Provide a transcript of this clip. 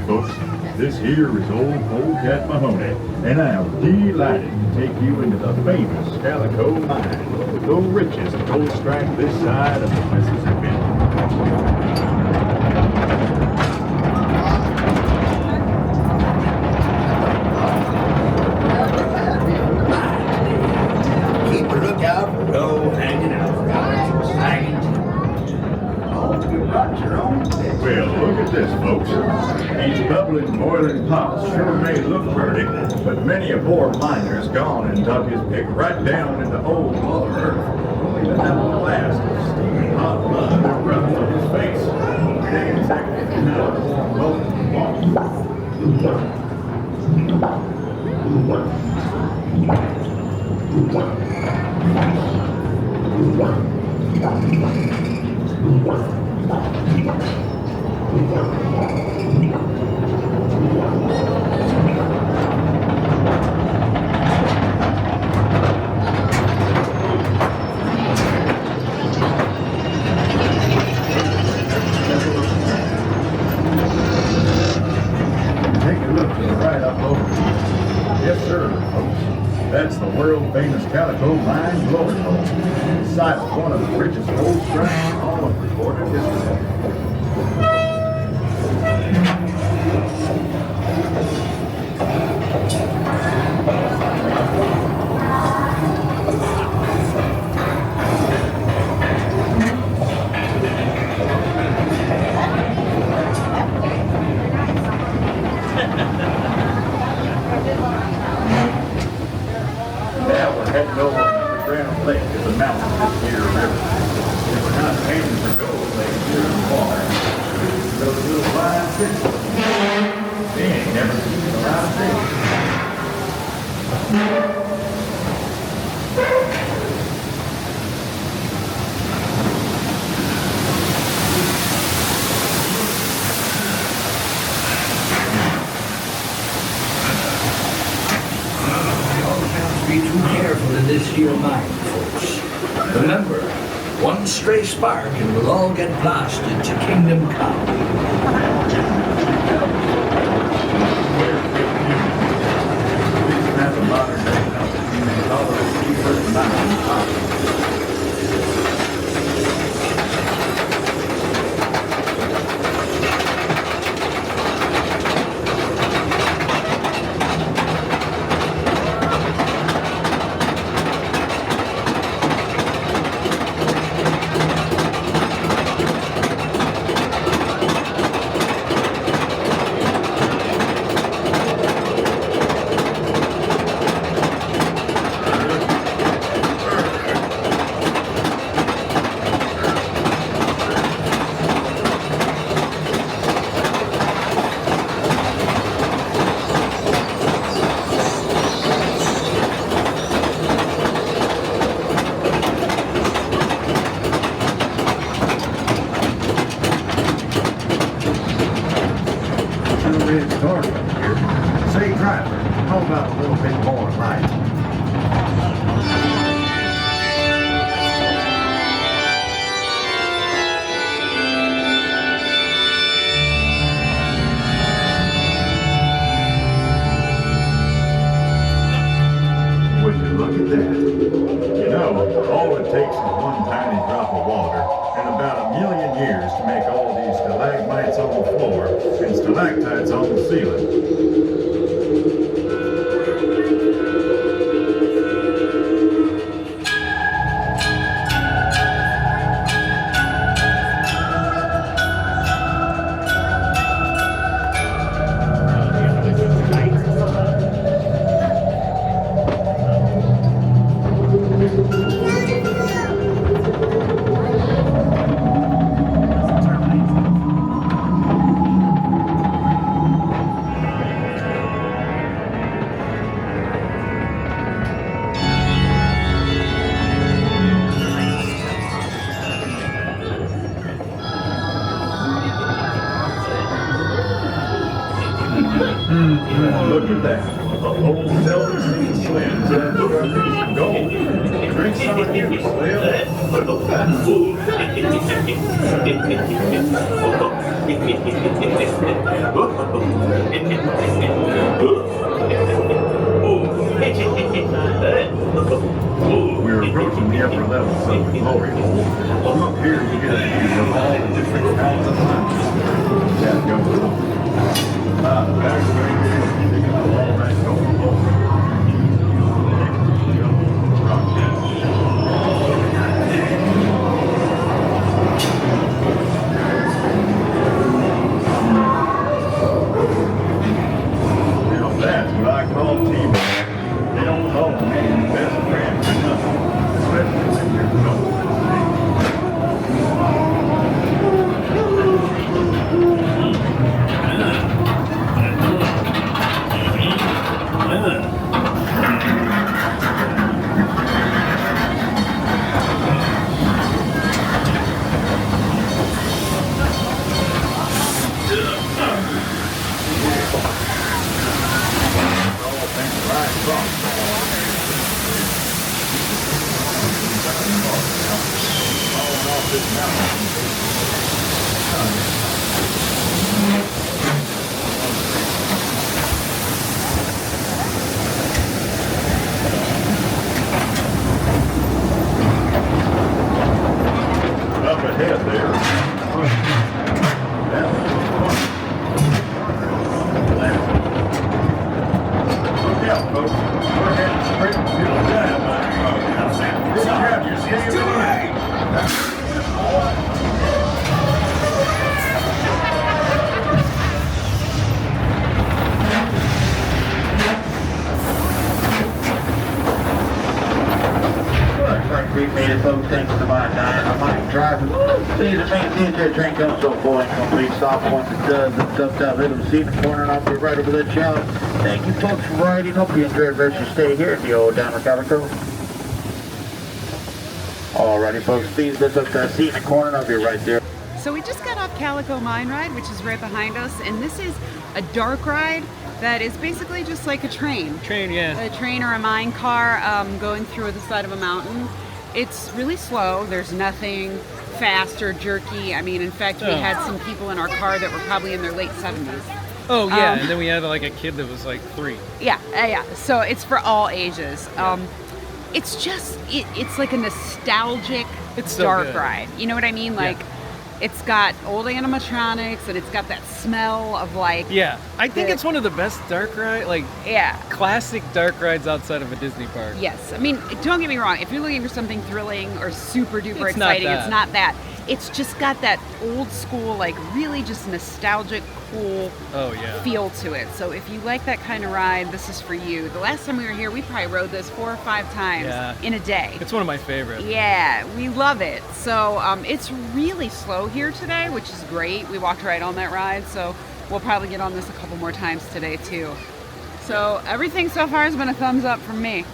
folks. This here is old Polecat Mahoney, and I'm delighted to take you into the famous Calico Mine, the richest gold strike this side of the Mississippi. Keep a lookout for gold hanging out, guys. Hanging. Well, look at this, folks. These bubbling, boiling pots sure may look pretty, but many a poor miner's gone and dug his pick right down into old Mother Earth, only to have a blast of steaming hot blood erupt from his face. It ain't exactly enough Take a look to the right up over here. Yes, sir, folks. That's the world-famous Calico Mine Glory Hole. The site of one of the richest gold strikes in all of recorded history. Now we're heading over to the Grand Lake at the mouth of this here river. If we're not aiming for gold, they here in the water. Those little flying fish. They ain't never seen a lot of fish. Be too careful in this here mine, folks. Remember, one stray spark and we'll all get blasted to Kingdom Come. These have a modern day company and all of the keepers and mine. Red car up here. Say, driver, how about a little bit more light? Would you look at that? You know, all it takes is one tiny drop of water and about 1,000,000 years to make all these stalagmites on the floor and stalactites on the ceiling. Look at that. A whole 7 slims and gold. Drink some of you, Slim. We're approaching the upper levels of the glory hole. From up here, you get a view of all the different kinds of mines. That goes on. That's right there. Think about all that going on. Now that's what I call teamwork. They don't call me best friend for nothing, especially when you're close. Up ahead there. Look out, folks. We're heading straight to the dynamite. Good job, you're staying away. Looks like we made it, folks. Thanks to my dynamite driver. See the main DJ train comes so full and complete stop once it does. It's up that little seat in the corner and I'll be right over the challenge. Thank you, folks, for riding. Hope you enjoyed the rest of your stay here at the old Down Calico. Alrighty, folks, please lift up that seat in the corner and I'll be right there. So we just got off Calico Mine Ride, which is right behind us, and this is a dark ride that is basically just like a train. A train or a mine car going through the side of a mountain. It's really slow. There's nothing fast or jerky. I mean, in fact, we had some people in our car that were probably in their late 70s. Oh yeah, and then we had like a kid that was like 3. Yeah. So it's for all ages. It's just, it's like a nostalgic dark ride. You know what I mean? Like, it's got old animatronics and it's got that smell of like... Yeah, I think it's one of the best dark ride, like classic dark rides outside of a Disney park. Yes, I mean, don't get me wrong. If you're looking for something thrilling or super duper exciting, it's not that. It's just got that old school, like really just nostalgic, cool feel to it. So if you like that kind of ride, this is for you. The last time we were here, we probably rode this 4 or 5 times in a day. It's one of my favorites. Yeah, we love it. So it's really slow here today, which is great. We walked right on that ride, so we'll probably get on this a couple more times today too. So everything so far has been a thumbs up from me.